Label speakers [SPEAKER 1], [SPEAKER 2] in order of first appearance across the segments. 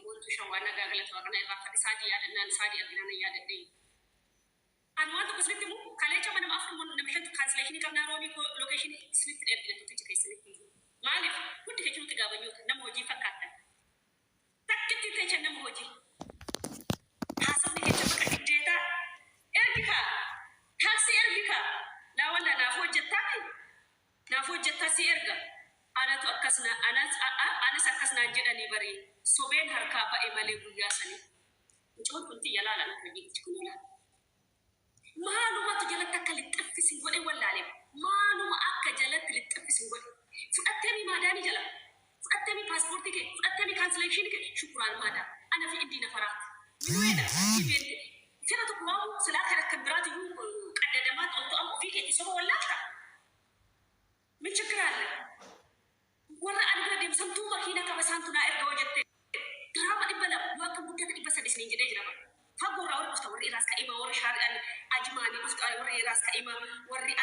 [SPEAKER 1] قلت شوانا قالت وقنا يرافع سادي يادنا سادي أبينا يادني أنا وانت بسمت مو كليش أنا ما أفهم من نمشي ترانسليشن كنا رومي لوكيشن سمت أبينا تيجي كيسني ما أعرف كنت كيشون تقابلني نمو جي فكرت تكتي تيجي نمو جي حسب نيجي فكرت جيتا إرجع تاكسي إرجع لا ولا نافوج جتاسي إرجع أنا تأكسنا أنا سكسنا جدني بري سوبين هركابة إمالي بياسني جود كنت يلا لا نفجي تكونلا ما نما تجلت تكلت تفسين ولا ولا عليه ما نما أكجلت لتفسين ولا فأتني ما داني جلا فأتني باسبورتك فأتني كانسليشنك شكرا ماذا أنا في إندي نفرات من وين فينا تقوم سلاخ الكبرات يوم قدامات أو فيك يسوى ولا من شكرا ورا أنا قاعد يمسمتو ماكينة كبسانتنا إرجع وجدت drama ibala waka mutaka ibasa disni jide jiraba fago rawar ufta wari raska ima wari shar al ajmani ufta wari raska ima wari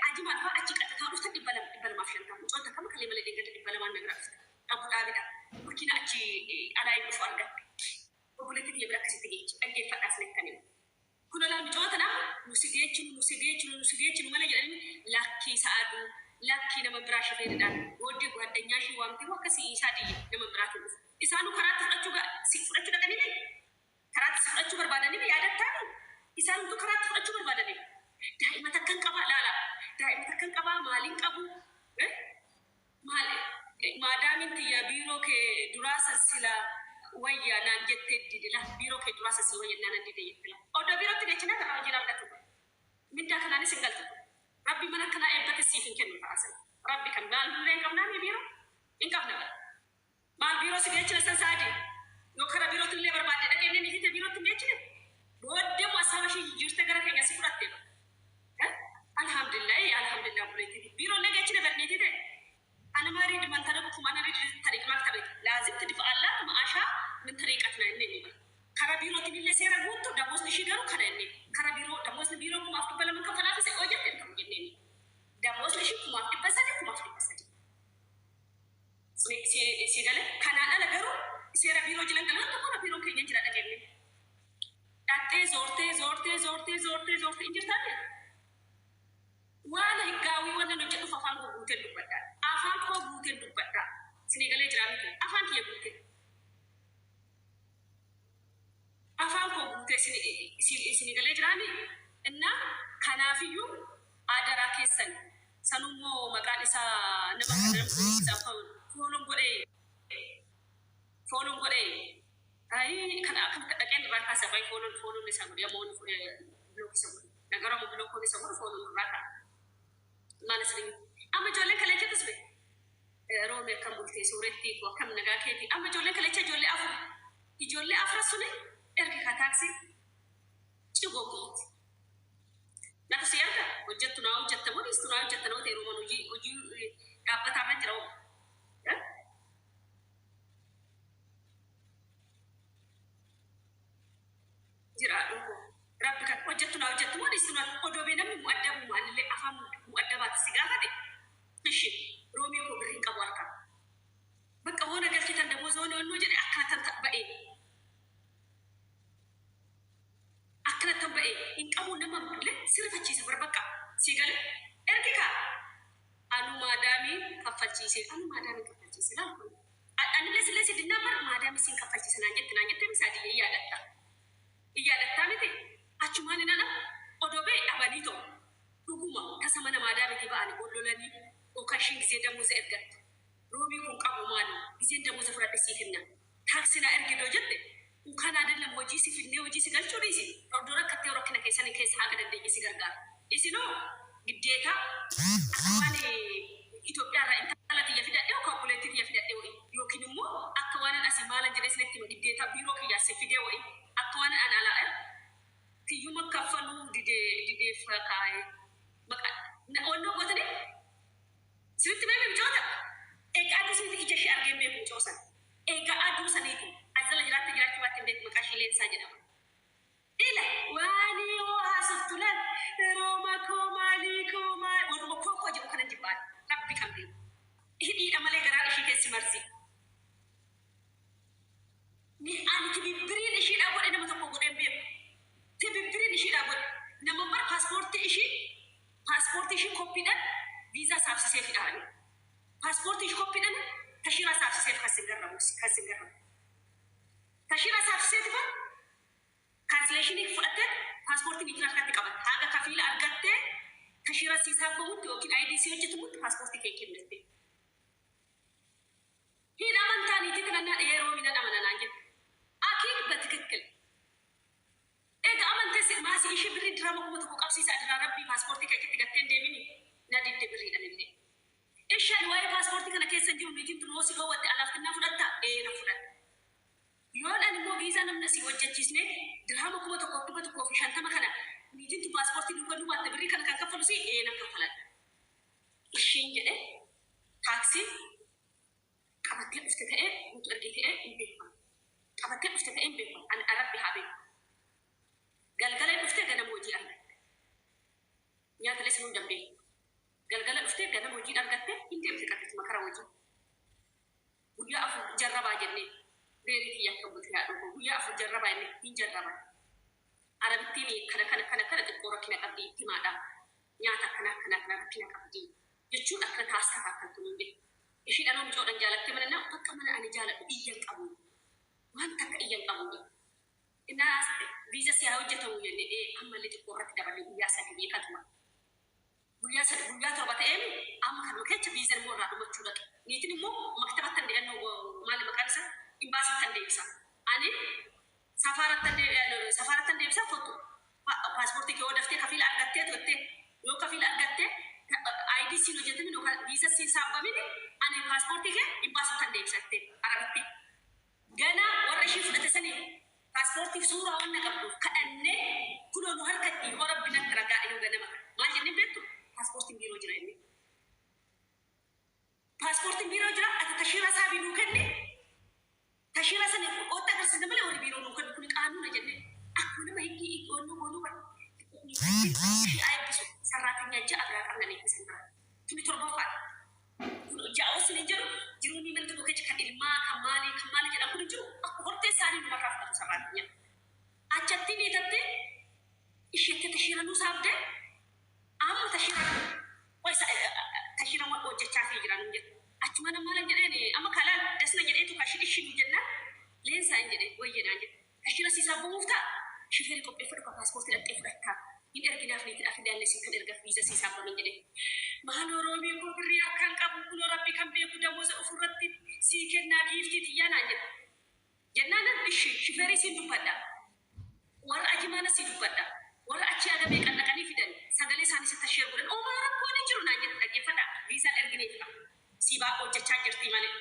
[SPEAKER 1] ajman fa ajika ta ufta ibala mafshan ta mutonta kama kalima le dinga ibala man nagra abu abida burkina aci ala ibu farga populati di ibala kasi tigi ande fa asne kanim kuna la mutonta na musigeci mala jani lakki saadu lakki na mabrashi fedda wodi gwadanya shi wamti wakasi sadi na mabrashi إسانو كرات أجوجا سيفرتشو دكاني كرات سيفرتشو بربادني بيادة تاني إسانو تو كرات سيفرتشو بربادني دائما تكن كبا لا دائما تكن كبا مالين كابو ما دام انت يا بيرو كدراسة سلا ويا نانجت ديدلا بيرو كدراسة سلا ويا نانجت ديدلا أو ده بيرو تيجي نعم راجل أبدا من ده كنا نسنجل ربي منا كنا إبدا كسيفين كنا فاسل ربي كم بال بيرو كم نامي بيرو إنك أبدا ما بيرو سيجيتنا سنسادي نوكرا بيرو تللي بربادي لكن نيجي تبيرو تميتنا بود ما سامشي يجتكرا كي يسيب راتب الحمد لله بوليتي بيرو نيجيتنا برنيتي ده أنا ما أريد من طريقكم أنا أريد طريق مكتبي لازم تدفع الله ما أشاء من طريقتنا إني كرا بيرو تبي لسيرا قوتو دموز نشيغارو كرا إني كرا بيرو دموز نبيرو كم أفتو بلا من كفنا في سأوجت إنكم إني دموز نشيغ كم أفتو بسادي sigale kanana la garu sera biro jilan galu to kono biro ke jira da kenne datte zorte injirtane wala hikawi wala no jedu fafan ko buten dubata afan ko buten dubata sinigale jirami ke afan ke buten afan ko bute sinigale jirami inna kanafiyu adara kesan sanumo magalisa nama kadar sa folon gode ay kana kan daken raka sa bay folon ni samu ya mon blok samu nagara mo blok ni samu folon raka mana sering amma jolle kale ke tasbe rome kam bulti sureti ko kam naga ke amma jolle kale che jolle afra sune erki ka taxi ci gogo na ko siyarka hojjatu na hojjatu no te romo uji abata rajro jiraɗo rabbi kan hojjatu woni suna odobe nammi muaddabu mu alle afam muaddabat sigara de bishi romi ko birin kabarka baka wona galkitan da mozo no jede akatan tabbae in qabu nama le sirfachi sabar baka sigal erkika anu madami kafalchi la anu lesi dinamar madami sin kafalchi sanajette misadi iyadatta mite achumani nana odobe abanito duguma kasamana madami tibani bollolani o kashin gize da muza ergat robi kun qabu mani gize da muza fura desikinna taksina ergido jette kana dalla moji sifilne moji sigal chorisi ordora katte rokina kesani kes haga dande isigarga isino giddeta amane Ethiopia ra intalati yafida de ko politique yafida de yokinimo akwana asimala jere selekti giddeta biro ki yasifide wo akwana anala ti yuma kafalu dide frakai baka na onno gotane sitti meme jota e adu siti ijashi argembe ko chosan e ga adu saniti azala jirati watin bet makashilen sajina ila wani o hasaftulan roma ko maliko ma wono ko je kana jibal rabbi kambi hidi amale gara shi ke simarzi ni ani tibibiriin ishiidhaa godhe nama tokko godheen beeku. Tibibiriin ishiidhaa godhe nama bar paaspoortii ishii koppiidhaan viizaa saabsisee fidhaani. Paaspoortii ishii koppiidhaan tashiraa saabsiseef kan singarramu. Tashiraa saabsisee tifa kaansileeshinii fudhattee paaspoortii ni harkatti qabatte. Haga kafiila argattee tashiraa siisaa bahutti yookiin IDC hojjetamutti paaspoortii kee kennite. Hin amantaaniitii kanannaa yeroo mina amananaa jedhu. Akiin በትክክል eega amantee maasii ishee birrii dirama kuma tokko qabsiisa adiraa rabbii paaspoortii kee itti gattee deemini na didde birriidhaan illee. Ishaan waa'ee paaspoortii kana keessa jiru niitiin tunoo si dhoowwatte alaaftinnaa fudhattaa? Na fudhadha. Yoon ani immoo viizaa namna si hojjechiisne dirama kuma tokko fi 50 kana niitiin tu paaspoortii duuba duubaatte birrii kana kan kaffalu si na kaffaladha. Ishiin jedhe taaksii qabattee dhufte ta'ee nuti argee ta'ee hin beekamu. Qabattee dhufte ta'ee hin beekamu. Ani arabbi haa beeku. Galgala dhuftee ganama hojii argatte. Nyaata leessa nuun dambee. Galgala dhuftee ganama hojii argatte hin deemte qaqqati makara hojii. Guyyaa 4 jarrabaa jennee beerii kiyya akka bultee haa dhufu. Guyyaa 4 jarrabaa jennee hin jarraba. Arabittiin kana xiqqoo rakkina qabdi itti maadhaa. Nyaata akkana rakkina qabdi. Jechuun akka taasisaa akka tunuun beeku. Ishiin anoo micoodhaan jaalattee mana naa bakka mana ani jaaladhu iyyan qabu. Waan takka iyyan qabu. Innaas viizaa si haa hojjetamu jennee ammallee xiqqoo irratti dabalee guyyaa 3 beekatuma. Guyyaa 7 ta'een amma kanuma kecha viizaa immoo irraa dhumachuu dhaqe. Niitiin immoo maktabatti deebi'annoo maal maqaan isaa imbaasiitti deebisa. Ani safaaratti deebisa foto paaspoortii kee odaftee kafiila argattee turte yoo kafiila argattee IDC hojjetamin yookaan viizaa si saabbamin ani paaspoortii kee imbaasiitti deebisatte arabitti. Ganaa warra ishii fudhate sanii paaspoortii suuraa waan qabduuf kadhannee kunoo nu harkatti yoo rabbi natti ragaa yoo ganama maal jennee beektu paaspoortiin biiroo jira inni. Paaspoortiin biiroo jira ati tashiraa isaa biiroo kenne tashiraa sana otta agarsiisna malee warri biiroo nu kennu kun qaanuna jennee akkuma nama higgii goonuu bara. Ishii aayibbisu sarraatanya ja'a biraa qabnan eegsisan bira. Tuni torbaffaa. Ja'a osoo hin jiru ni mana tokko keessa kan ilmaa kan maali jedhamu kun jiru akka hortee isaanii nu marraa fudhatu sarraatanya. Achatti ni tattee isheetti tashiraa nu saabdee amma tashiraa waan hojjechaa fi jiran jedhu. Achuma nama maal jedheen amma kalaan dasna jedheetu kashi ishii jenna leensaa hin jedhee wayyanaa jedhu. Tashiraa siisaa bahuuf ta'a shifeerii qopheeffadhu kan paaspoortii dhaqxee fudhattaa. Hin erginaaf niitiin akka daalessin kan ergaaf viizaa siisaa bahuun jedhee. Maal Oroomii koo birrii akkaan qabu kun rabbi kan beeku damooza ofirratti sii kennaa giiftii xiyyaanaa jedha. Jennaan shifeerii siin dubbadha. Warra ajimaana sii dubbadha. Warra achi agamee kan dhaqanii fidan sagalee isaanii sitti ashee godhan oomaa rakkoon hin jiru naan jedhu dhaggeeffadha. Viizaan ergineef qaba. Siibaa hojjechaa jirti malee.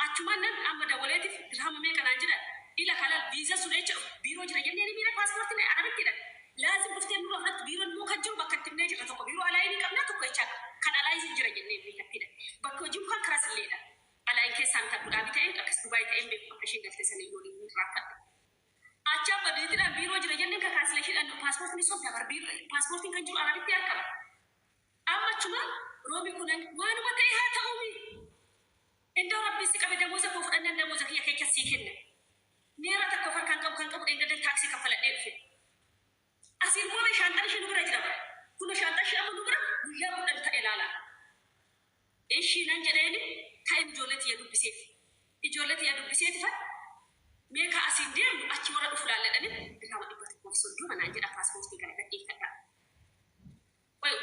[SPEAKER 1] Achumaan nan amma dawwaleetiif dirhama meeqa naan jedhan ila kalal viizaa sun jecha biiroo jira jennee ni miira paaspoortiin arabittidha. Laazim dhuftee nurra fudhatti biiroon immoo kan jiru bakka itti himnee jirra tokko biiroo alaayinii qabnaa tokko jechaa kan alaayinii jira jennee beekattidha. Bakka hojii kan karaa silleedha. Alaayin keessaan ta'uu dhaabii ta'een akkas Dubaay ta'een beeku akka isheen galtee sanii yoo ni rakkadha. Achaa badeetidhaan biiroo jira jenneen kan kaansileeshiidhaan paaspoortiin sobda bar paaspoortiin kan jiru arabitti harkaba. Amma achuma roomi kunan waanuma ta'e haa ta'uumi. Iddoo rabbi si qabe damooza koo fudhannaan damooza kiyya keessa sii kenna. Neera tokko kan qabu dheengada taaksii kaffaladhee dhufe. Asiin booda shaantaan ishee nu bira jira. Kun shaantaan ishee amma nu bira guyyaa kudhan ta'e ilaala. Ishii nan jedheeni ta'een ijoollee tiyya dubbiseef fa meeqa asiin deemu achi warra dhufu laalladhani dirhama 130 naan jedha paaspoortii kana dhaggeeffadha.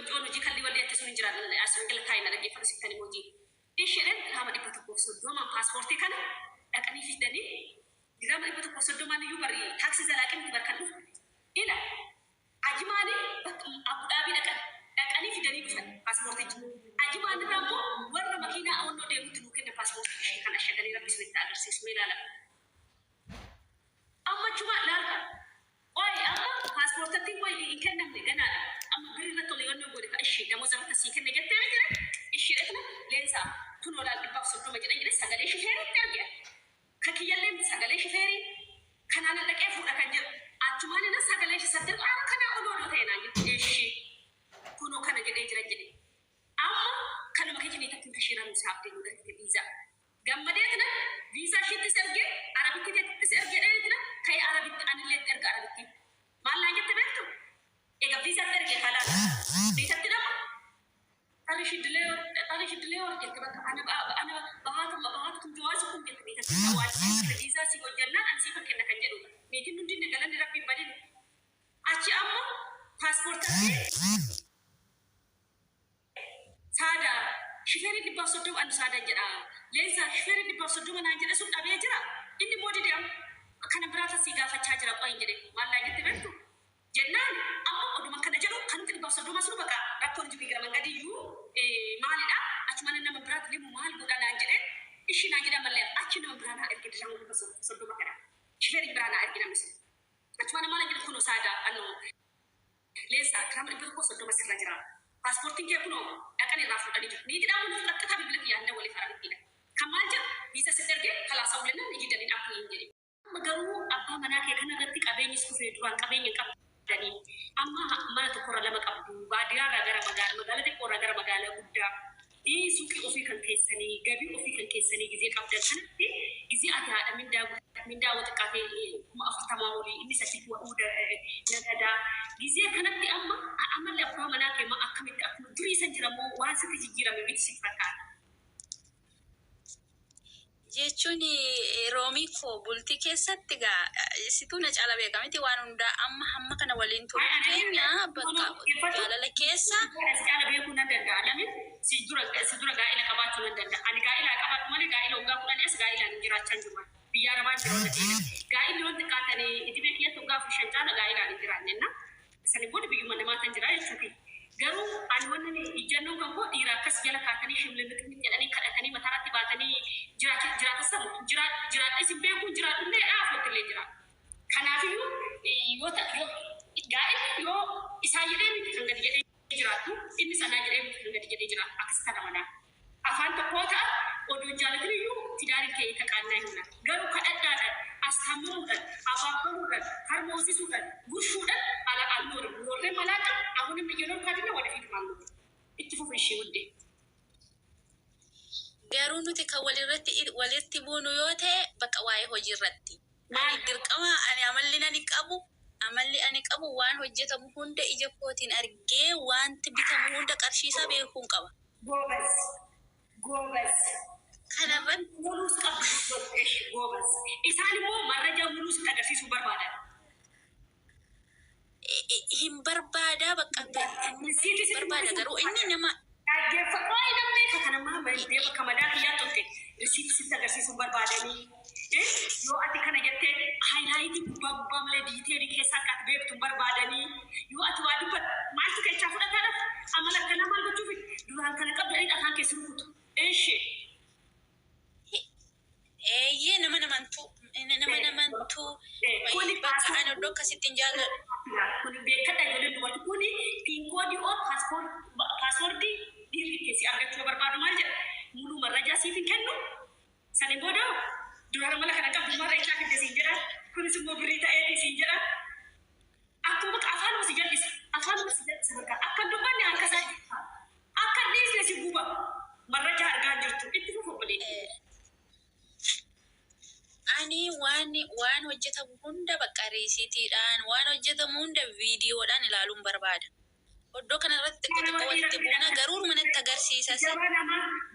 [SPEAKER 1] Ijoon hojii kalli walii itti sun hin jiraan asii gala taa'ina dhaggeeffadhu sittanii hojii. Isheedhaan dirhama 130 paaspoortii kana dhaqanii fidanii dirhama 130 iyyuu bari taaksii zalaaqii miti barkan dhufu. Ila ajimaanii Abu Dhaabii dhaqanii fidanii dhufan paaspoortichi. Ajimaan irraa immoo warra makiinaa awwannoo deemutti nuu kenna paaspoortii ishee kana shaganii rabbi sunitti agarsiisu ilaala. Amma chuma laalka. Amma paaspoortatti wayi hin kennamne ganaadha. Amma birri irratti ol yoonnoo godhe ka ishee damooza irratti sii kenne jettee miti ishee dhaqna leensaa tun olaal 130 jedhan sagalee shifeeriitti argina. Ka kiyyallee sagalee shifeerii kanaan dhaqee fuudha kan jedhu. Achumaan inni sagalee ishee saddeet kana odoo ta'e naan jedhu ishee kunoo kana jedhee jira jedhe. Amma kanuma keenya ittiin tashiiraan isaa abdii godhate viizaa. Gammadeetina viizaa isheetti ergee arabitti ergee hojjetanii kan waan viizaa si hojjannaan ani siifan kenna kan jedhu meetiin hundi galanni rabbiin badin achi amma paaspoortii saada shifeerii dhibbaaf soddoma anu saadaan jedha leensaa shifeerii dhibbaaf soddoma naan jedhe sun dhabee jira inni moo didee kana biraata si gaafachaa jira qoyin jedhe maallaa jetti beektu jennaan amma oduma kana jedhu kan dhibbaaf soddoma sun baqa rakkoon jibii gara mangadiyyuu maalidha achuma nama biraata limu maal godha naan jedhe ishi naan jedha mallee achi nama biraa naa erge diraan dhibba soddoma kana shifeerii biraa naa erge namni achuma nama maala jedhu kunoo saada anu leensaa kiraama dhibba tokko soddoma sirra jira paaspoortiin kee kunoo dhaqan irraa fudhanii jiru. Ni tidhaa waliin fudhatta bilbila kiyyaanda walii faramidha. Kan maal jedhu biisa sitti ergee kalaasaa waliin ni jiddanii dhaabuu hin jedhe. Garuu abbaa manaa kee kana irratti qabeenyis dhufee duraan qabeenya qabdanii amma mana tokkorra lama qabdu baadiyyaarraa gara magaalaa xiqqoorraa gara magaalaa guddaa suuqii ofii kan keessanii gabii ofii kan keessanii gizee qabdan kanatti gizee ati haadha mindaa xiqqaatee kuma 40 olii inni sasitti wa'uu nagadaa gizee kanatti amma amallee abbaa manaa kee akkamitti akkuma durii san jiramoo waan sitti jijjiirame miti si fakkaata.
[SPEAKER 2] Jechuun roomii koo bultii keessatti situu na caala beekamiti waan hundaa amma hamma kana waliin turuu keenya bakka jaalala keessa.
[SPEAKER 1] Caala beekuu nan danda'a lamin si dura gaa'ila qabaachuu nan danda'a. Ani gaa'ila qabaatu malee gaa'ila hoggaa kudhanis gaa'ilaan jiraachaa jiru. Biyyaa rabaa jiru ta'e gaa'illi wanti qaatanii itti beekiyatti hoggaa fi shan caala gaa'ilaa hin jiraannenna. Sani booda biyyuma namaa kan jira jechuudha. Garuu ani wannan ijannoon kan koo dhiira akkas jala kaatanii shimlimitti jedhanii kadhatanii mataarratti baatanii jiraata samu jiraadha isin beekuun jiraadhullee dhaafattillee jira. Kanaafiyyuu gaa'illi yoo isaa jedhee miti kan gadi jedhee jiraattu inni sanaa jedhee miti kan gadi jedhee jiraatu akkas kana manaa. Afaan tokkoo ta'a odoo jaalataniyyuu tidaarin kee taqaannaa himna. Garuu kadhadhaadhaan astaamamuudhaan abaabbamuudhaan harmoosisuudhaan gurshuudhaan ala almoori warreen malaaka ahuንም እየኖር ካድና ወደፊት ማለት itti fufu ishee wudde.
[SPEAKER 2] Garuu nuti kan walitti buunu yoo ta'e bakka waa'ee hojii irratti. Ani dirqama amalli ani qabu waan hojjetamu hunda ija kootiin argee wanti bitamu hunda qarshiisaa beekuun qaba.
[SPEAKER 1] Goobas.
[SPEAKER 2] Kanarratti
[SPEAKER 1] mulus qabdu goobas. Isaan immoo marrajaa mulus agarsiisuu barbaadan.
[SPEAKER 2] Hin barbaada bakka barbaada garuu inni nama
[SPEAKER 1] dhaggeeffadhaa namni kanammaa baay'ee bakka madaa kiyyaa turte sitti agarsiisuu barbaadanii yoo ati kana jettee haayilaayitii gubbaa malee diiteelii keessaa akka ati beektu barbaadanii yoo ati waa dubbat maaltu keechaa fudhataadhaaf amala akkanaa maal gochuufi duraan kana qabdu jedhanii afaan keessa rukutu eeshee.
[SPEAKER 2] Eeyyee nama namantuu bakka ani iddoo akkasitti hin jaalladhu.
[SPEAKER 1] Kun beekadha ijoolleen dubartii kuni piinkoodii oo paaswoordii dhiirri keessi argachuu barbaadu maal jedha muluu marrajaa siif hin kennu sani booda duraan mala kana qabdu marra isaa fidde siin jedha kunis immoo birii ta'eeti siin jedha akkuma afaan si jal'isa bakka akka dubbanni harka isaa jirta akka dhiisne si guba marrajaa argaa jirtu itti fufu obboleetti.
[SPEAKER 2] Ani waan hojjetamu hunda bakka riisiitiidhaan waan hojjetamu hunda viidiyoodhaan ilaaluun barbaada. Iddoo kanarratti xiqqoo walitti buuna garuu manatti agarsiisa.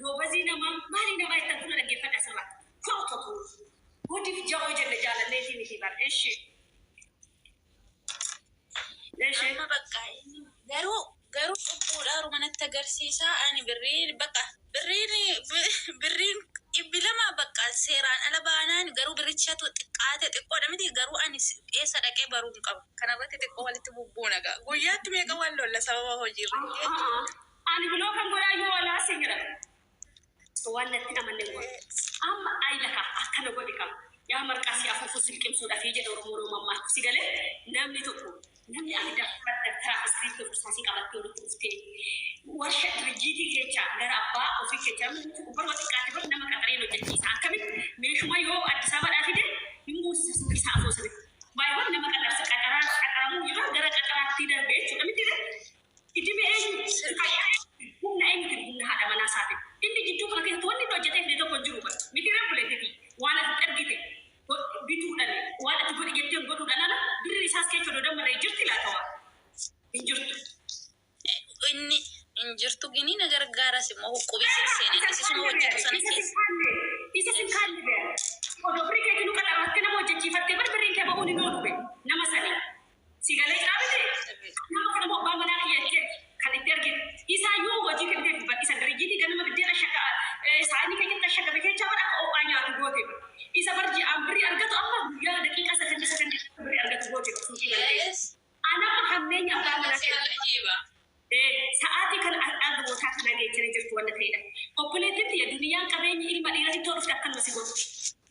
[SPEAKER 1] Goobazii namaa maalii namaa itti tuna dhaggeeffadha sirraa. Koototu hojii fi jaa'oo jenne jaalalleetii miti bara eeshee.
[SPEAKER 2] Amma bakka garuu dhubbuudhaan manatti agarsiisa. Ani birriin bilama bakka seeraan ala baanaan garuu birichatu xiqqoodha miti garuu ani eessa dhaqee baruun qaba. Kanarratti xiqqoo walitti bubbuuna guyyaatti meeqa waan lolla sababa hojiirratti.
[SPEAKER 1] Ani biloo kan godhaa yoo walaa si jedha. Waan natti namanne godhe. Amma aylaka akkana godhe qaba. Yaa marqaa si afuufuu silqimsuudhaaf jedha Oromoo mammaa si galee namni tokko namni adda iskiriiptoo fursaasii qabattee walitti dhuftee warshaa dirjiitii keechaa gara abbaa ofii keechaa barba xiqqaate bar nama qaxareen hojjechiisa akkamitti meeshuma yoo Addis Ababaadhaa fide hin buusisu isaa afoo sabi baay'oon nama qaxaramuu yeroo gara qaxaraatti darbee jechuudha miti idimee humna eenyuti humna haadha manaa isaati inni jidduu kana keessatti wanni hojjetee fide tokko jiru miti buleetii waan ati argite bituudhaan waan ati godhi jettee godhuudhaan ala birri isaas keessa dodammaree jirti laatawa hin jirtu.
[SPEAKER 2] Inni hin jirtu gini na gargaaras immoo huqqubee seenee akkasuma hojjetu sana keessa.
[SPEAKER 1] isa sin kalli be odo brike kinu kala ratte na moje jifatte bar brike ba uni no be nama sani sigale grabete nama kana mo ba mana kiye kan iterge isa yu goji kente ba isa drejiti ganama bidena shaka sani kayta shaka be kecha bara ko anya tu gote isa barji ambri argato amma ya dakika second bri argato gote
[SPEAKER 2] Yes.
[SPEAKER 1] ana mahammenya ba mana
[SPEAKER 2] Jiba.
[SPEAKER 1] saati kan agbo ta kana ge jere jirtu wanda kayda populated ya duniya qabeni ilma dira to rufta kan masigo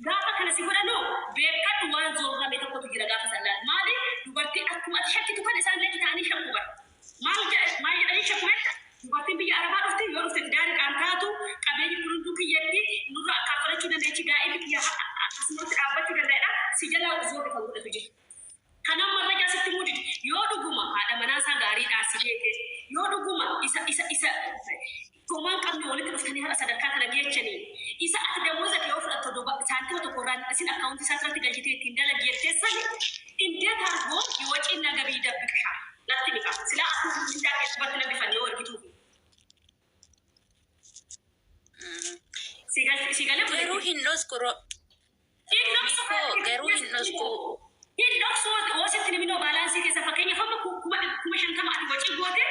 [SPEAKER 1] gafa kana sigoda no be kad wan zo rabe ta ko jira gafa sallan mali dubarti akuma shakki to kana san laki tani shakku ba mal ya dai shakku dubarti bi araba dufti yo rufta dari kan tatu qabeni kurundu kiyatti nura kafara ci da ne ci ga ibi ya asmut abatu da da sijala zo da kan da tuji kanan marraja sitti mudi yo duguma hada manasa gari da sibete yo duguma isa to man kam no wala tafkani hala sadaka kana geceni isa akda moza ke ofra to do santi to quran asin account sa trati gajite tindala gette sali inde targo yo wati na gabi da bikasha latti bika sila aku tinda ke batna bi fanyo wargitu sigal
[SPEAKER 2] Garu hinnos kuro. Garu hinnos ko.
[SPEAKER 1] Indokso wasit ni mino balance ke sa fakenya fama kuma shantama ati wachi gote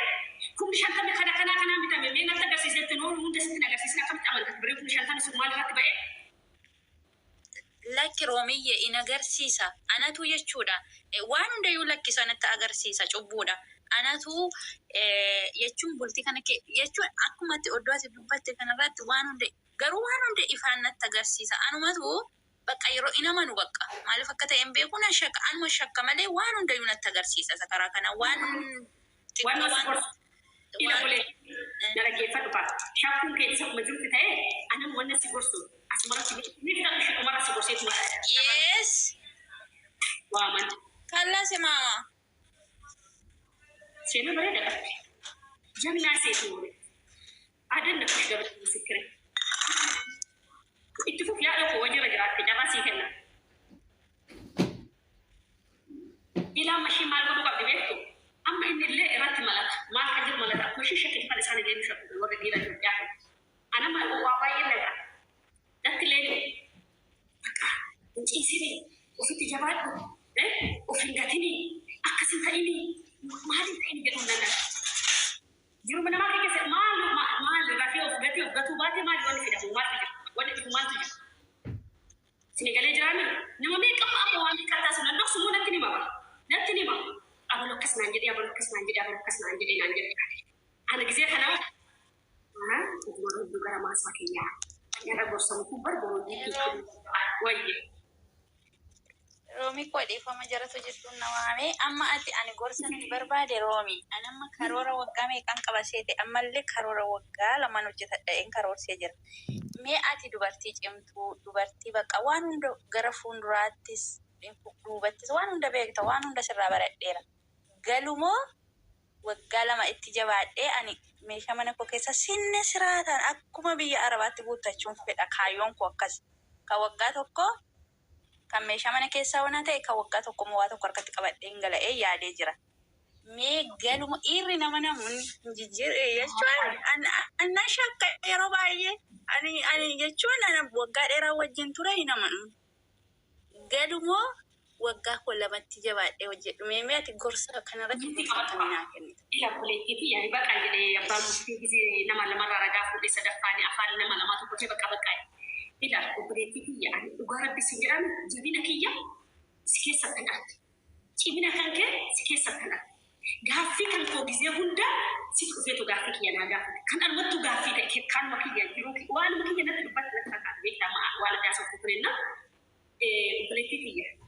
[SPEAKER 1] kuma shantama kana mita me na taga sise to no mun desin naga sise kam tamal bre kuma shantama su mal rat bae
[SPEAKER 2] Lakki Roomiyye in agarsiisa. Anatu jechuudha. Waan hundayyuu lakkisanatti agarsiisa cubbuudha. Anatu jechuun bultii kana jechuun akkumatti oddoo ati dubbatte kanarratti waan hunde garuu waan hunde ifaan natti agarsiisa. Anumatu bakka yeroo inamanu bakka maaliif akka ta'e hin beeku na shakka anuma shakka malee waan hundayyuu natti agarsiisa sakaraa kana waan
[SPEAKER 1] ila bole dara ge fadu pa shakun ke isa kuma jirti tae anan wannan sigorso asmara ni ta shi kuma ra sigorso tu
[SPEAKER 2] yes
[SPEAKER 1] wa man
[SPEAKER 2] kalla se mama
[SPEAKER 1] sai na bare da jamina sai to adan da kushi da sikire itu fu ya ko waje rajara ta jama sai kenan ila mashi mal ko ka dibeto amma in le irati malak mal ka jir malak ko shi shakki fa lisani ge misha ko wada dina to ya ana ma wa ba yin daga dakle in ci sibi o fiti jabatu o fingatini akasin ta ini mali ta ini gedon nan jiru mana ma ke se mal rafi o gati o gatu bate mal woni fi da wani ko mal tuju sinigale jirani ni mo me kam amma wani kata sunan dok sumu nakini ma abalo kasna jadi nanti ana gize kana ko do gara masa kiya ya go sam ku bar go di waye
[SPEAKER 2] Roomi ko dhiifama jaratu jettuun nawaame amma ati ani gorsa ni barbaade Roomi anamma karoora waggaa meeqan qabaseete ammallee karoora waggaa lama hojjetadha en karoorsee jira mee ati dubartii cimtuu dubartii bakka waan hunda gara fuulduraattis duubattis waan hunda beekta waan hunda sirraa baradheera galumoo waggaa lama itti jabaadhee ani meeshaa mana koo keessa sinne siraataan akkuma biyya arabaatti guuttachuun fedha kaayyoon koo akkas ka waggaa tokko kan meeshaa mana keessaa wana ta'e ka waggaa tokko waa tokko harkatti qabadhee gala'ee yaadee jira mee galuma irri nama namuun jijjiiree jechuun anna shakka yeroo baay'ee ani jechuun ana waggaa dheeraa wajjin ture namanu galumoo waggaa koo lamatti jabaadhee hojjedhu mee ati gorsa kanarratti fudhatamnaa kennita.
[SPEAKER 1] Ila kuleetiifi yaani bakka jedhee abbaan murtii gisee nama lamarraa ragaa fuudhee sadaffaanii afaan nama lamaa tokko bakka ila kuleetiifi yaani dhugaa rabbi si jedhame jabina kiyya si keessatti dhaate cimina kan kee si keessatti dhaate gaaffii kan koo gisee hunda si dhufeetu gaaffii kiyya naa gaafate kan almattu gaaffii ta'e kan makiyya jiru waan makiyya natti dubbatti natti fakkaata beektaa waan addaa soofuu turenna kuleetiifi yaani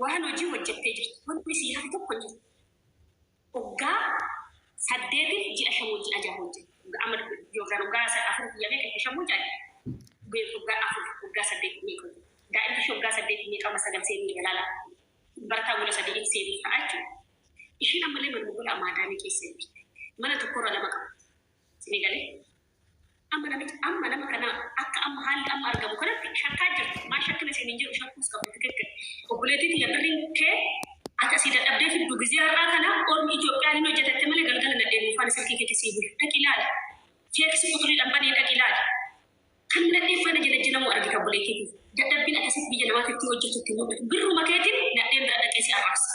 [SPEAKER 1] waan hojii hojjettee jirtu wanti si yaadu tokko jiru oggaa saddeetiif ji'a shan hojii ajaa hojjette amma yookaan oggaa afur yaamee kan shan hojii beeku oggaa afur oggaa saddeetiif meeqa daa'imti ishee oggaa saddeetiif meeqa amma sagal seenii galaala barataa gola saddeetiif seenii ta'a jechuudha ishiin ammallee mana gola maadaamii keessa jirti mana tokkorra lama qaba sinii galee amma nama kana akka amma haalli amma argamu kanatti shakkaa jirtu maa shakkina seenii jiru shakkuus qabu tikekka obboleettiin yabbiin kee akka si dadhabdee fiddu gizee har'aa kana ormi Itoophiyaan inni hojjetatte malee galgala na deemu faana silkii kee sii dhaqi ilaali feeksi quturii dhambanee dhaqi ilaali kan nadheeffana jala jala moo argita bolleetii dadhabbiin akkasitti biyya namaatti hojjetutti mul'atu birruma keetiin nadheen bira dhaqee si arraabsa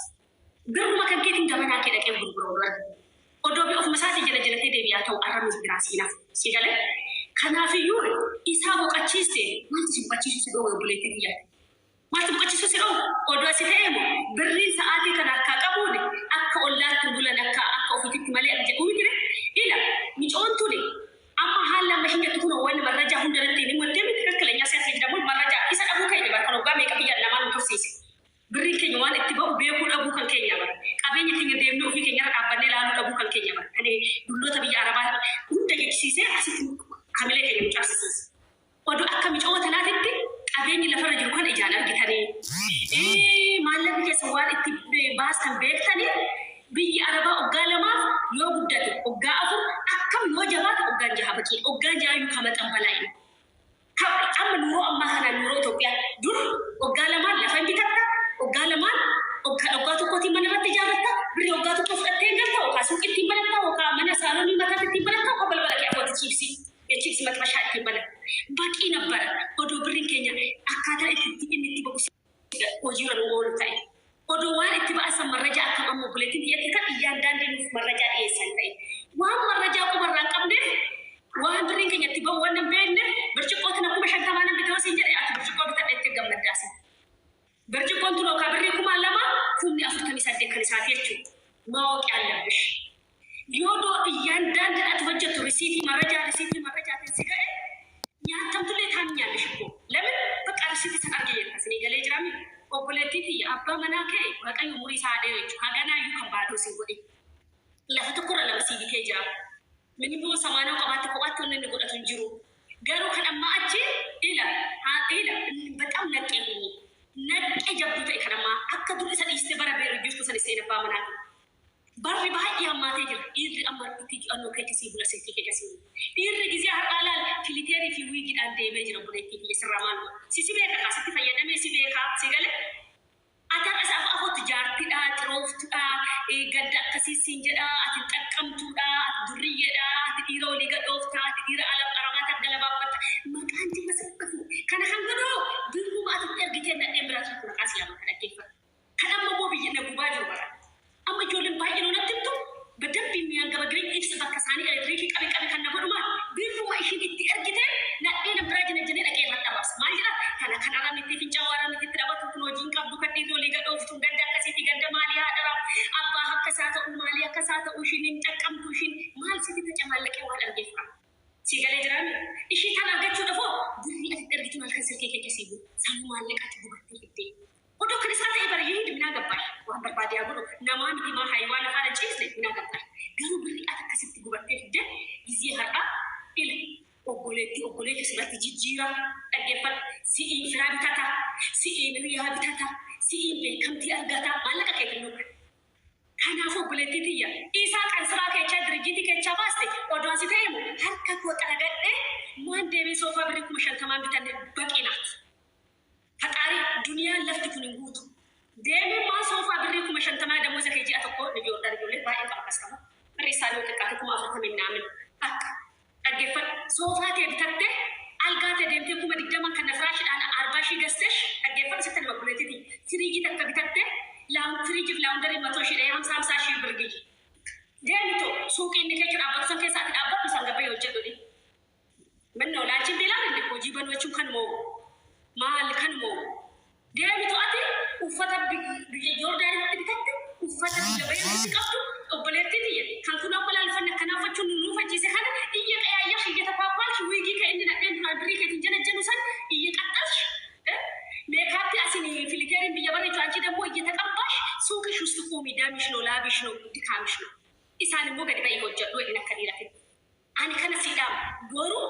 [SPEAKER 1] birruma kan keetiin gabanaa kee dhaqee gurguruu odoo bi ofuma isaatii jala jalatee deebi'aa ta'u arrabni biraa siinaaf si galee kanaafiyyuu isaa boqachiiste wanti si boqachiisu si dhoowwe bolleetii biyyaati. Wanti boqachiisu si dhoowwe odoo si ta'eemo birriin sa'aatii kana akka qabuun akka ollaatti bulan akka ofiitti malee jedhu miti ila micoontuuni amma haala mashin jettu kun waan marraja hunda irratti ni wadde miti kakkalenya seerri jedhamu marraja isa dhabuu keenya bara kan ogaa meeqa biyya lamaan tursiise birrii keenya waan itti ba'u beekuu dhabuu kan keenya bara qabeenya keenya deemnee ofii keenya dhaabbannee ilaaluu dhabuu kan keenya bara kan dulloota biyya arabaa hunda geessisee asitti kamilee keenya mucaasisiisa oduu akka micoota naatitti qabeenyi lafarra jiru kan ijaan argitanii maallaqni keessa waan itti baastan beektanii biyyi arabaa oggaa lamaaf yoo guddate oggaa afur akkam yoo jabaate oggaan jaha bakii oggaan jaayyuu kama xambalaa'in amma nuroo ammaa kana nuroo Itoophiyaa dur oggaa lamaan lafa hin bitatta oggaa lamaan oggaa tokkootiin mana irratti ijaarratta birrii oggaa tokko fudhattee hin galta okaa suuqitti hin banatta okaa mana saaloonii mataatti ittiin banatta okaa balbala kee afooti chiibsii የቺፕስ መጥበሻ ይባላል ባቂ ነበር ወዶ ብሪን ኬኛ አካታ ኢtti በቁስ ወጂራ ነው ታይ ወዶ ዋን ኢtti ባሰ መረጃ አከማሙ ብለቲ የከታ እያንዳንዱ መረጃ እየሰጠኝ ዋን መረጃ ቆበራ ቀምደ ዋን ብሪን ኬኛ ኢtti በወን በእንደ ብርጭቆት ነው በሸንታ ማን ቢተወስ እንጀ አት ብርጭቆ በተደተ ገመዳስ ብርጭቆንቱ ነው ካብሪ ኩማ ለማ ኩኒ አፍርተን ይሰደ ከነሳቴቹ ማወቅ ያለብሽ ዮዶ እያንዳንዱ አትወጀቱ ሪሲቲ መረጃ ተንሲገ ያተምቱ ለታኛለሽ እኮ ለምን በቃ ሪሲቲ ተቃርገ የታስኒ ገለ ጅራሚ ኦፖሌቲቲ አባ መናከ በቀኝ ሙሪ ሳደች ሀገናዩ ከባዶ ሲወዲ ለፈተኩረ ለምሲዲ ከጅራ ምንም ነው ሰማናው ቀባት ነው ንጎዳቱ እንጅሩ ገሩ ከነማአቺ ኢላ በጣም ነቀ ጀብቱ ከነማ አከዱ ሰዲስተ በረበረ ጁስቱ ሰዲስተ ነባ መናከ barri baay'ee ammaatee jira dhiirri amma itti ji'annoo keessi bula sitti keessi dhiirri gisee har'aalaal filiteerii fi wiigiidhaan deemee jira buleetti biyya sirraa maal si beeka kaasitti fayyadamee si beeka si gale ati akka isaaf afootti jaartidha xirooftuudha gadda akkasii siin jedha ati xaqqamtuudha ati durriyyeedha ati dhiira olii gadhooftaa ati dhiira arabaata galabaabbata maqaan jima sirqafu kana kan godhoo birruma ati ergitee nadheen biraatu maqaa siyaama kan dhaggeeffatu kan amma moo biyya nagubaa jiru bara amma ijoolleen baay'een onattimtu badabbii miyaan gabagireen ibsa bakka isaanii elektiriikii qabe kan nagodhuma birruma ishiin itti ergite nadheen biraa jina dhaqee irratti dhabaas maal jedha kana kanarra miti fincaa waaraa miti itti dhabatu kun hojiin qabdu kan dhiirri olii gadhooftu gadda akkasiiti gadda maalii haadhara abbaa akkasaa ta'u maalii akkasaa ta'u ishiin hin xaqqamtu ishiin maal sitti tacamaallaqee waan argeeffama si galee jiraan ishii tan argachuu dhafoo birrii ati ergitu maal kan sirkee keekesiibu sammuu maallaqaatti gubattee fiddee odoo kan isaa ta'e bareeyee hidhimnaa gabbaay waan barbaadee haa godhu namaa miti maa hayiwaana faana ciisne hidhimnaa gabbaay garuu birrii ati akkasitti gubattee fidde gizee har'aa ila obboleetti sirratti jijjiira dhaggeeffadha si'iin firaa bitata si'iin hiriyaa bitata si'iin beekamtii argata maallaqa kee kennuudha kanaafuu obboleettii tiyya isaa kan siraa keechaa dirjiitii keechaa baaste odoo asi ta'eemu harka koo xaragadhee maan deemee soofaa birrii 50 bitanne baqinaat ፈጣሪ ዱንያን ለፍት ኩን ጉቱ ደም ማሶፋ ብሪ ኩመ ሸንተማ ደሞ ዘከጂ አተቆ ልጅ ወዳል ጆሌ ባይ ቀባስከማ ሪሳሎ ተቃተ ኩማ አፈተ ምናምን አካ አገፈ ሶፋ ተብተተ አልጋተ ደምተ ኩመ ድደማ ከነፍራሽ ዳና 40 ሺህ ገስተሽ አገፈ ስትል በኩለቲቲ ፍሪጅ ተከብተተ ላም ፍሪጅ ፍላውንደሪ 100 ሺህ 50 ሺህ ብር ግጂ ደምቶ ሱቅ እንከጭ አባሰ ከሳት አባብ ሰንገበ ይወጀዶዲ ምን ነው ላንቺ ቢላል እንደ ኮጂ በኖቹ ከንሞ maal kan moo deebitu ati uffata Joordaan itti bitatte uffata labayyaa itti qabdu obboleettii tiyya kan kun amma laalfanne kanaafachuun nu fachiise kana iyya qayaayyaa shiyyata paapaalchi wiigii ka inni nadheen duraan birrii keetiin jala jenu san iyya qaxxaash meekaappi asin filiteeriin biyya barreechu anchi dammoo iyya taqabbaash suuqish ውስጥ ቁሚ ዳሚሽ ነው ላቢሽ ነው ድካምሽ ነው isaan immoo gadi ba'ii hojjedhu edin akka dhiira fidde ani kana siidhaam boru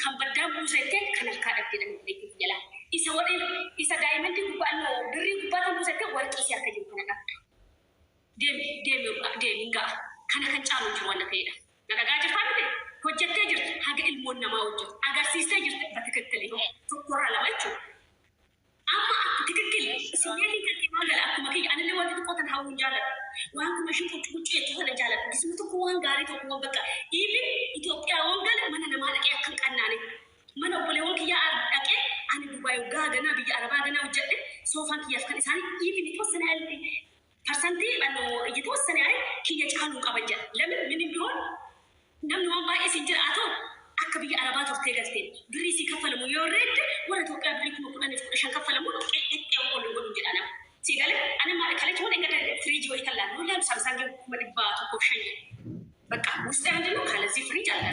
[SPEAKER 1] kan baddaan buusettee kan harkaa dhabdeedhaan itti jala isa wadhee isa daa'imman gubbaan birrii gubbaatan buusettee warqii si harka jiru kana dhabdu deemi ga'a kana kan caalu jiru waan ta'eedha nagagaa jirtaa miti hojjettee jirti haga ilmoon namaa hojjetu agarsiistee jirti batikittili tokkorraa lama jechuudha amma tikittili sinyeetiin kan kimaa gala akkuma kiyya anillee wanti xiqqootan hawuun jaalladha waan kuma shi kucu yetu kana jaalladha gismu tokko waan gaarii tokko waan bakka even Itoophiyaa waan gala mana namaa dhaqee akkan qannaane mana obboleewwan kiyyaa dhaqee ani Dubai gana biyya Arabaa gana hojjedhe soofaan kiyyaaf kan isaanii even itoossanii parsantii itoossanii kiyya caaluu qaban jedha. Lamin minin bihoon namni waan baay'ee siin jira haa ta'u akka biyya Arabaa turtee galteen birrii sii kaffalamu yoo reedde warra Itoophiyaa birrii 10,000 kaffalamu qexxee oolu godhu jedha nama. Sii galee ani maal kalecha waan eegate firiijii wayii kan laatu lam Samsung 1,100 በቃ ውስጥ ያንደው ካለዚህ ፍሪጅ አለ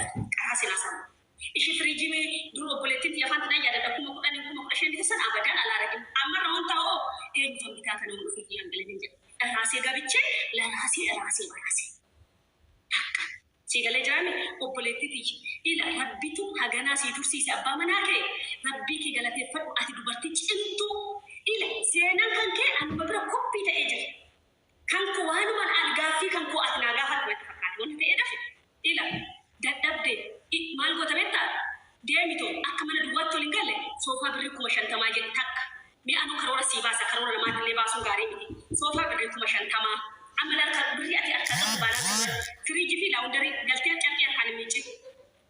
[SPEAKER 1] ራሴን አሳም እሺ ፍሪጅ ድሮ ፖለቲክ ያፋንትና ያደረኩ መቁጠን መቁጠሽ እንዲሰን አበዳን አላረግም አመራውን ታው ይሄን ፈንታ ከነው ፍሪጅ ያንገለኝ እንጂ ራሴ ገብቼ ለራሴ በራሴ ሲገለ ጃሚ ፖለቲክ ኢላ ረቢቱ ሀገና ሲቱርሲ ሲአባ መናከ ረቢኪ ገለቴ ፈዱ አቲ ዱበርቲ ጭንቱ ኢላ ሴናን ከንከ አንበብረ ኮፒ ተኤጀ ከንኩ ዋኑ ማን አልጋፊ ከንኩ አትናጋ ፈጥመት wanti edaf ila dadhabde maal goota betta deemito akka mana duwwaatti waliin galle soofaa birrii 50 jedhe takka mi anu karoora sii baasa karoora namaatiillee baasuun gaarii miti soofaa birrii 50 amma larka birrii ati harka qabu baala firiijii fi laawundarii galtee carqee harkaan hin miicci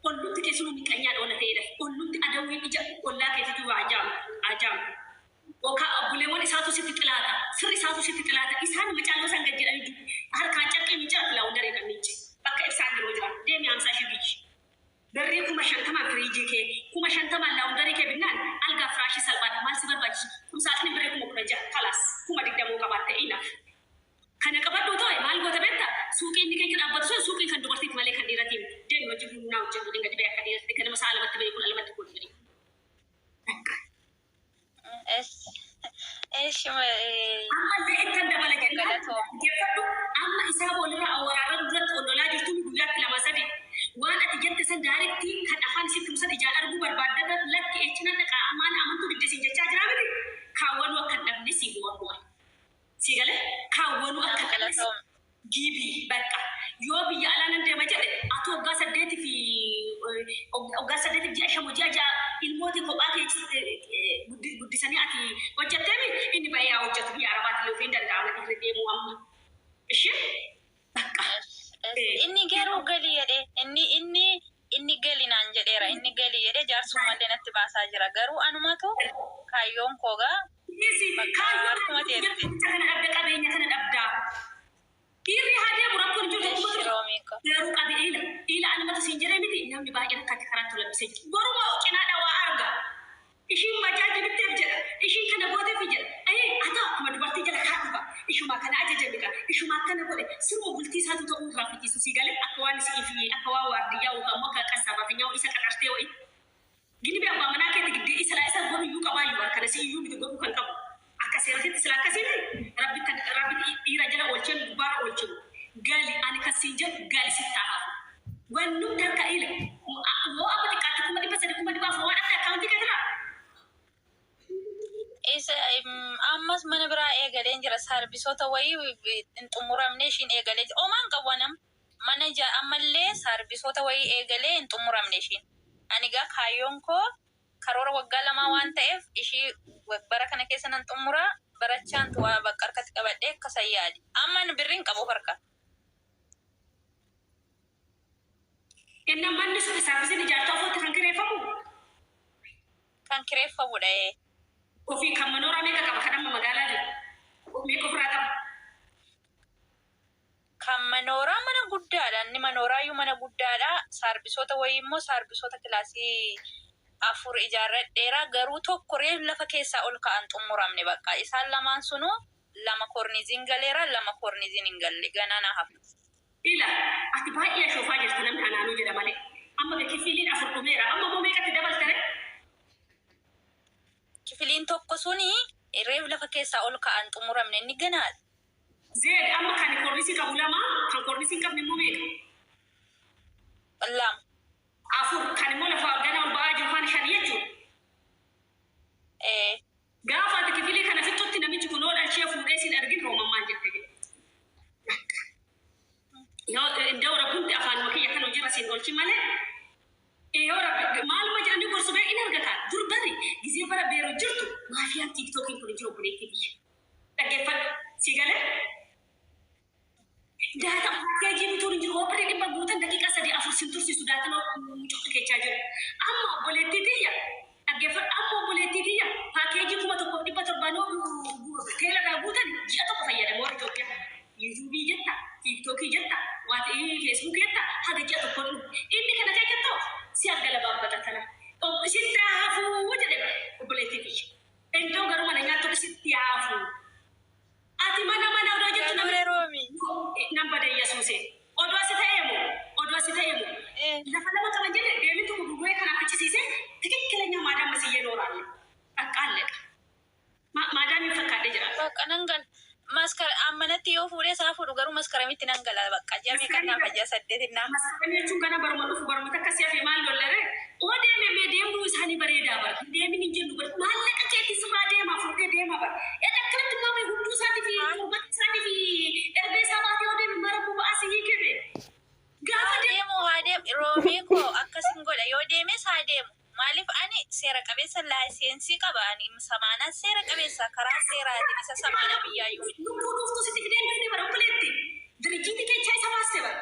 [SPEAKER 1] ollutti keessumaa miqanyaa dhoona ta'edha ollutti adawwiin ija ollaa keessatti waa ajaamu oka buleewwan isaatu sitti xilaata sirri isaatu sitti xilaata isaan macaaloo san gajjedhanii harkaan carqee miicci laawundarii kan miicci bakka ibsaan yeroo jira deemi 50 ሺህ biyyi birrii 50 firiijii kee 50 laawundarii kee binnaan algaa firaashii salphaadha maal si barbaachisu kumsaaxni birrii 10 kalaas 20 qabaatte inaaf kana qabadhu ta'e maal goota betta suuqiin ni keenya dhaabbatu sun suuqiin kan dubartiiti malee kan dhiiratiin deemi hojii humnaa hojjetu dinga dibee akka dhiiratti kan nama sa'a lamatti bahee kun alamatti kun jedhee amma zeetan dabala jedhu amma isaa boolirra awwaraarra duratti ondolaa jirtu guyyaatti 2-3 waan ati jette san daaritti kan afaan sitti musan ijaan arguu barbaaddata lakki echina dhaqa ammaan amantuu diddesiin jechaa jira miti kaawwanuu akka hin dhabne sii bu'aa sii galee kaawwanuu akka hin dhabne giibii bakka yoo biyya alaanan deema jedhe ati waggaa 8 fi ji'a 5 ji'a 6 ilmooti kophaa kee guddisanii ati hojjetteemi inni baay'ee hojjetu biyya Arabaatti illee ofiin danda'ama dhiirri deemuu amma ishee bakka
[SPEAKER 2] inni garuu galii jedhe inni galii naan jedheera inni galii jedhe jaarsummallee natti baasaa jira garuu anumatu kaayyoon koogaa bakka harkuma teetti
[SPEAKER 1] kana dhabda qabeenya kana dhabdaa dhiirri haadee burakkoon jirtu garuu qabeenya ila anumatu siin jedhee miti namni baay'een akkatti karaatti labbisee boruma cinaa dhawaa arga ishiin majaaji bitteef jedha ishiin kana gooteef jedha ata akkuma dubartii jala kaadhuba ishuma kana ajajamika ishuma akkana godhe sirma bultii isaatu ta'uu irraa fitiisu sii galee akka waan isii fi akka waan waardiyyaa yookaan immoo akka qassaabatanyaa isa qaqartee wayi gini bee abbaa manaa keetti giddii isa godhuyyuu qabaayyuu harkana si iyyuu miti godhuu kan qabu akka seeratitti sila akkasiiti rabbi dhiira jala oolcheen gubbaara oolchinu gali ani kasiin jedhu gali sitti hafu wannum tarka ila yoo amma xiqqaatti 300,000 waan akka akkaawuntii keetiraa
[SPEAKER 2] ammas mana biraa eegaleen jira saarbisoota wayii hin xumuramne ishiin eegalee jira omaan qabanam mana ammallee saarbisoota wayii eegalee hin xumuramne ishiin ani gaa kaayyoon koo karoora waggaa 2 waan ta'eef ishii bara kana keessa nan xumuraa barachaan tuwaa bakka harkatti qabadhee akka sayyaadi amma birriin qabu harka
[SPEAKER 1] inna manni saarbisiin ijaartaa ofiitti kan
[SPEAKER 2] kireeffamudha
[SPEAKER 1] ofii kan manooraa meeqa qaba kan amma magaalaa jiru meeqa ofirraa qaba
[SPEAKER 2] kan manooraa mana guddaadha inni manooraayyu mana guddaadha saarbisoota wayii immoo saarbisoota kilaasii 4 ijaarradheera garuu tokko reef lafa keessaa ol ka'an xumuramne bakka isaan lamaan sunu 2 korniziin galeera 2 korniziin hin galle ganana hafu
[SPEAKER 1] ila ati baay'ee shoofaa jirtu namni anaanuu jedha malee amma kifiliin 4 dhumeera amma moo meeqatti dabaltare
[SPEAKER 2] kifiliin tokko suni reef lafa keessaa ol ka'an xumuramne inni ganaadha
[SPEAKER 1] zeed amma kan kornisii qabu 2 kan kornisii hin qabne moo meeqa
[SPEAKER 2] 2
[SPEAKER 1] 4 kan immoo lafa ganaa ol ba'aa jiru kan 5 jechuudha gaafa ati kifilii kana fixutti namichi kun oo dhalchee fuudhee sin argin roomammaan jette yoo rabbutti afaan makiyya kan hojii rasiin olchi malee yoo rabbi maaluma jedhanii gorsumee in argata dur bari gizee bara beeroo jirtu maafiyaan tiiktookiin kun jiru buleetti dhaggeeffadhu si galee daata paakkeejii bituun jiru hoopirri dhibba guutan daqiiqaa 3-4 sin tursiisu daata mucuqqi keechaa jiru amma obboleettii tiyya dhaggeeffadhu amma obboleettii tiyya Iddoo garuu mana nyaattu sitti yaafu. Ati mana odoo jechuun
[SPEAKER 2] Galuure Roomi.
[SPEAKER 1] nan bade Yesuuse. Odoo asi ta'eemu. Lafa nama qaban jedhe deemitu gurguree kan affachisiise tikikkileenya maadaam masiyyee nooraalle. Dhaqqaalleqa. Maadaamiin fakkaatee jira.
[SPEAKER 2] Bakka nangal maskara ammanatti yoo fuudhee isaa fuudhu garuu maskaramitti nangala bakka jamii kan naaf ajaa saddeetinnaa.
[SPEAKER 1] Maskarami jechuun kana baruma dhufu barumata akkasii hafe maal lollare oo deemee deemuu isaanii bareedaa bara. Deemin hin jennu bara. Maallaqa keetti sirraa deema fuudhee deema bara. Akkanatti maamee hunduu isaatii fi ummata isaatii fi erbee isaa baatee yoo deeme mara boba'aa si hiikame. Gaafa
[SPEAKER 2] deemu haa deemu Roomii koo akkasin godha yoo deemes haa deemu. Maaliif ani seera qabeessa laayisensii qaba ani samaanaa seera qabeessa karaa seeraatiin isa samaana biyyaa yoo
[SPEAKER 1] lubbuu dhuftu sitti fidee dhufne bara obboleetti dirjiitii keechaa isa baaste bara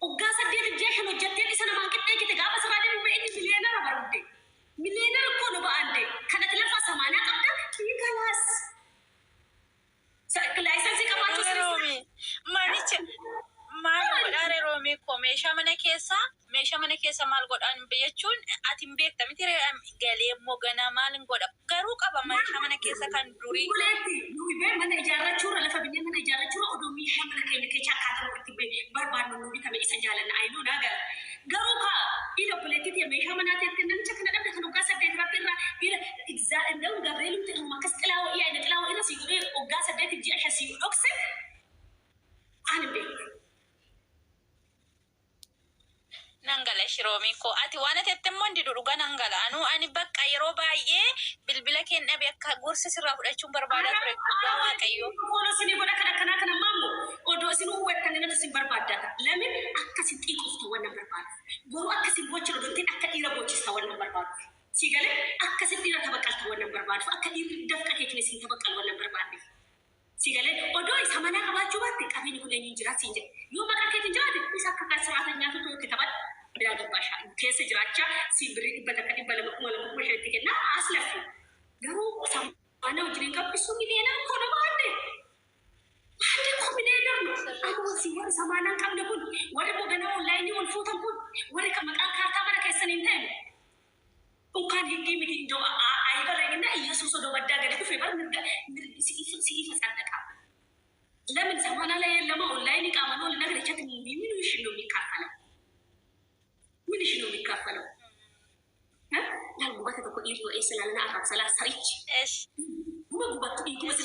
[SPEAKER 1] oggaa saddeet jeeshan hojjettee isa namaan qixxee kite gaafa sirraa deemu inni miliyeenara barudde miliyeenara koo nu ba'ande kanatti lafaa samaanaa qabda hiikalaas laayisensii qabaachuu
[SPEAKER 2] Roomii manicha maal godhaare Roomii koo meeshaa mana keessa maal godhaan jechuun ati hin beekta miti galee immoo ganaa maal hin godha garuu qaba meeshaa mana keessa kan durii.
[SPEAKER 1] Nuyi mana ijaarrachuurra lafa biyyee mana ijaarrachuurra odoo meeshaa mana keenya keessa akkaataa itti barbaadnu nu bitame isa jaalanna ayinuu naa gara garuu kaa ila obboleettii meeshaa manaa ta'e namicha kana dhabde kan oggaa saddeet irratti irraa ila inda'u Gabreelumti irraa akkas xilaawoo irra si godhee oggaa saddeet ji'a shasii dhokse ani beeku.
[SPEAKER 2] Nangala Roomii koo ati waan ati immoo ndi dhuga nangala ani bakka yeroo baay'ee bilbila kenna dhabe akka gorsa sirraa fudhachuun barbaada ture guddaa waaqayyo.
[SPEAKER 1] Kono sini godha kana mammo odoo isin uwwattan nama isin barbaadata lamin akkasin xiiqofta wannan barbaadu boruu akkasin bocha odontiin akka dhiira bochista wannan barbaadu si galee akkasin dhiira tabaqalta wannan barbaadu akka dhiirri dafqa keekin isin tabaqal wannan barbaadu si galee odoo isa manaa qabaachuu baatte qabeenya kun eenyuun jiraat siin jedhe yoo maqaa keetiin jiraate isa akka kaasiraatan nyaatu tokko taphadha. Biraa gabbaashaa keessa jiraachaa si birrii dhibba takka dhibba lama kuma lama kuma shanitti kennaa as laffi garuu samaana wajjin qabbisu mileena koo nama adde koo mileena ammoo si warri samaanaan qabne kun warri boganaa onlaayinii wal fuutan kun warri kan maqaan kaartaa mana keessan hin ta'e unkaan higgii miti iddoo ayibareegina Iyyasuus odoo baddaa gadi dhufe bara si'ifa saddaqa lamin samaanaa layeen lama onlaayinii qaaman wal nagarechatti minu ishin nu mikkaafala. Min isheen nu mikkaafala. Laal gubata tokko dhiirri wa'ee salaalana arraab salaa sarichi. Buma gubattu dhiituu si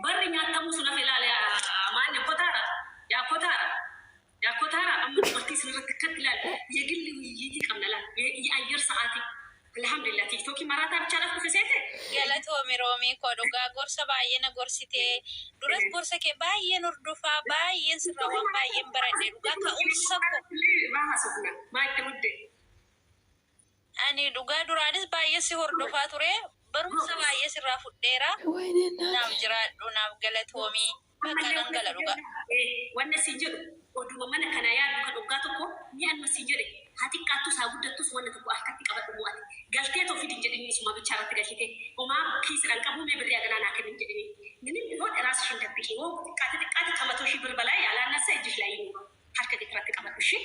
[SPEAKER 1] barri nyaatamu sun hafe ilaale maanne kotaara amma dubartii sin irratti akkatti ilaale yegilli wiyyiitii qabna laal ayyar sa'aatii. Alhamdulillah tiktokii maraataa bichaadhaaf dhufe seete.
[SPEAKER 2] Galatoomi Roomii koo dhugaa gorsa baay'ee na gorsitee duras gorsa kee baay'een hordofaa baay'een sirra waan baay'een baradhe dhugaa ka'umsa koo.
[SPEAKER 1] Maa itti mudde.
[SPEAKER 2] Ani dhugaa duraanis baay'ee si hordofaa ture barumsa baay'ee sirraa fudheera. Naaf jiraadhu naaf galatoomii bakka nan gala dhugaa.
[SPEAKER 1] Wanna si jedhu oduma mana kana yaadu kan dhugaa tokko ni anuma si jedhe. Hati kaatu saa guddattus wanna tokko akkatti qabadhu bu'aati. Galtee tofii din jedhanii isuma bichaa irratti galchite. Homaa kiisiidhaan qabuumee birrii aganaa naa kennin jedhanii. Minim yoo dheraas ishin dabbisee yoo xiqqaate kamatoo ishii birbalaa yaalaannasa ijjish laa yimu harka irratti qabadhu ishee.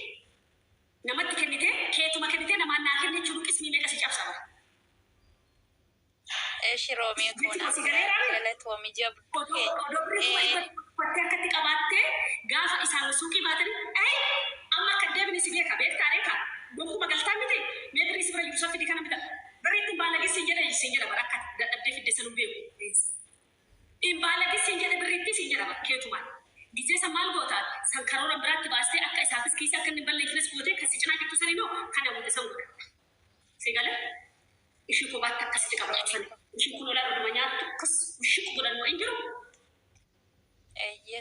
[SPEAKER 1] Namatti kennite keetuma kennite namaan naa kenne jiru qismii meeqa si cabsaba.
[SPEAKER 2] Roomii koo naaf galatoomii jabdu.
[SPEAKER 1] Fattee akkatti qabaattee gaafa isaan suuqii baatanii amma akka deemni si beeka beektaaree kaa gonkuuma galtaa miti mee birrii si bira Yuusuf fidi kana bita birriitti baalagis siin jedha bara akka dadhabdee fidde sanuu beeku. Baalagis siin jedha birriitti siin jedha bara keetumaan. Gizee san maal gootaa san karoora biraatti baastee akka isaafis kiisa akka inni balleessinas gootee kasi cinaa gittu sanii noo kana wanta san godha. Si galee ishii kophaatti akkasitti qabachuu sanii ishii kun olaa dhuma nyaattu akkas ishii godhannoo hin jiru.
[SPEAKER 2] Yes.